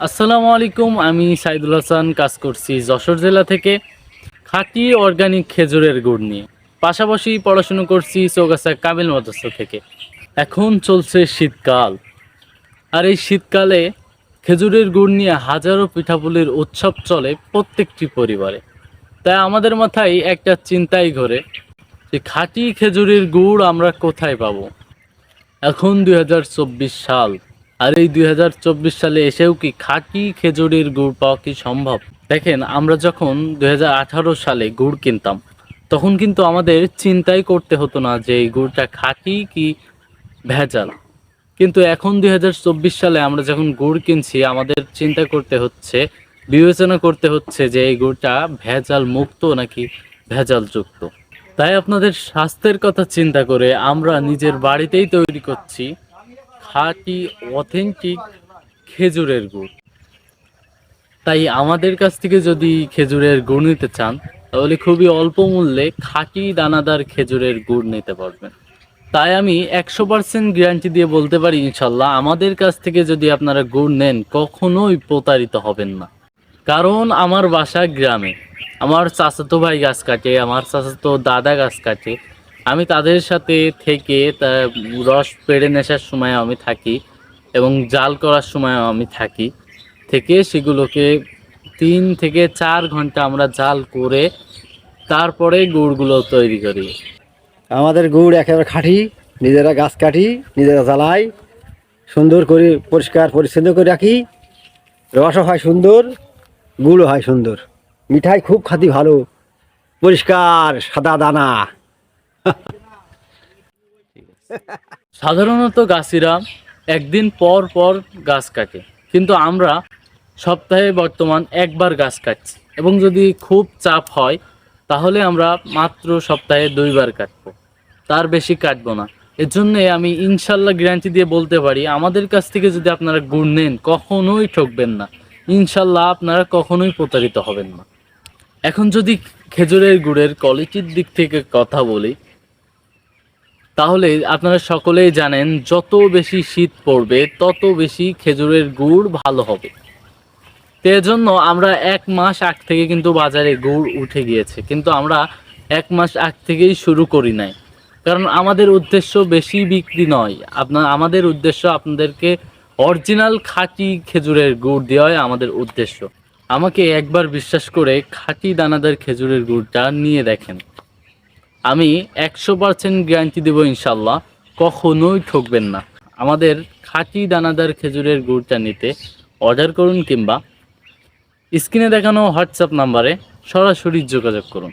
আসসালামু আলাইকুম। আমি সাইদুল হাসান, কাজ করছি যশোর জেলা থেকে খাঁটি অর্গানিক খেজুরের গুড় নিয়ে। পাশাপাশি পড়াশুনো করছি চৌগাছা কামিল মাদ্রাসা থেকে। এখন চলছে শীতকাল, আর এই শীতকালে খেজুরের গুড় নিয়ে হাজারো পিঠাপুলির উৎসব চলে প্রত্যেকটি পরিবারে। তাই আমাদের মাথায় একটা চিন্তাই ঘোরে যে খাঁটি খেজুরের গুড় আমরা কোথায় পাবো। এখন ২০২৪ সাল, আর এই ২০২৪ সালে এসেও কি খাঁটি খেজুরের গুড় পাওয়া কি সম্ভব? দেখেন, আমরা যখন ২০১৮ সালে গুড় কিনতাম, তখন কিন্তু আমাদের চিন্তাই করতে হতো না যে এই গুড়টা খাঁটি কি ভেজাল। কিন্তু এখন ২০২৪ সালে আমরা যখন গুড় কিনছি, আমাদের চিন্তা করতে হচ্ছে, বিবেচনা করতে হচ্ছে যে এই গুড়টা ভেজাল মুক্ত নাকি ভেজাল যুক্ত। তাই আপনাদের স্বাস্থ্যের কথা চিন্তা করে আমরা নিজের বাড়িতেই তৈরি করছি খাঁটি অথেন্টিক খেজুরের গুড়। তাই আমাদের কাছ থেকে যদি খেজুরের গুড় নিতে চান, তাহলে খুবই অল্প মূল্যে খাঁটি দানাদার খেজুরের গুড় নিতে পারবেন। তাই আমি ১০০% গ্যারান্টি দিয়ে বলতে পারি, ইনশাল্লাহ আমাদের কাছ থেকে যদি আপনারা গুড় নেন, কখনোই প্রতারিত হবেন না। কারণ আমার বাসা গ্রামে, আমার চাচাতো ভাই গাছ কাটে, আমার চাচাতো দাদা গাছ কাটে। আমি তাদের সাথে থেকে রস পেড়ে নেশার সময় আমি থাকি, এবং জাল করার সময় আমি থাকি। থেকে সেগুলোকে ৩ থেকে ৪ ঘন্টা আমরা জাল করে তারপরে গুড়গুলো তৈরি করি। আমাদের গুড় একেবারে খাঁটি, নিজেরা গাছ কাটি, নিজেরা জ্বালাই, সুন্দর করে পরিষ্কার পরিচ্ছন্ন করে রাখি। রসও হয় সুন্দর, গুড়ও হয় সুন্দর, মিঠাই খুব খাতি ভালো, পরিষ্কার সাদা দানা। সাধারণত গাছিরা একদিন পর পর গাছ কাটে, কিন্তু আমরা সপ্তাহে বর্তমান একবার গাছ কাটছি, এবং যদি খুব চাপ হয় তাহলে আমরা মাত্র সপ্তাহে 2বার কাটবো, তার বেশি কাটবো না। এর জন্যে আমি ইনশাল্লাহ গ্যারান্টি দিয়ে বলতে পারি, আমাদের কাছ থেকে যদি আপনারা গুড় নেন, কখনোই ঠকবেন না। ইনশাল্লাহ আপনারা কখনোই প্রতারিত হবেন না। এখন যদি খেজুরের গুড়ের কোয়ালিটির দিক থেকে কথা বলি, তাহলে আপনারা সকলেই জানেন, যত বেশি শীত পড়বে তত বেশি খেজুরের গুড় ভালো হবে। তো এজন্য আমরা 1 মাস আগ থেকে কিন্তু বাজারে গুড় উঠে গিয়েছে, কিন্তু আমরা 1 মাস আগ থেকেই শুরু করি নাই। কারণ আমাদের উদ্দেশ্য বেশি বিক্রি নয়, আমাদের উদ্দেশ্য আপনাদেরকে অরিজিনাল খাঁটি খেজুরের গুড় দেওয়াই আমাদের উদ্দেশ্য। আমাকে একবার বিশ্বাস করে খাঁটি দানাদার খেজুরের গুড়টা নিয়ে দেখেন। আমি 100% গ্যারান্টি দেবো, ইনশাল্লাহ কখনোই ঠকবেন না। আমাদের খাঁটি দানাদার খেজুরের গুড়টা নিতে অর্ডার করুন, কিংবা স্ক্রিনে দেখানো হোয়াটসঅ্যাপ নাম্বারে সরাসরি যোগাযোগ করুন।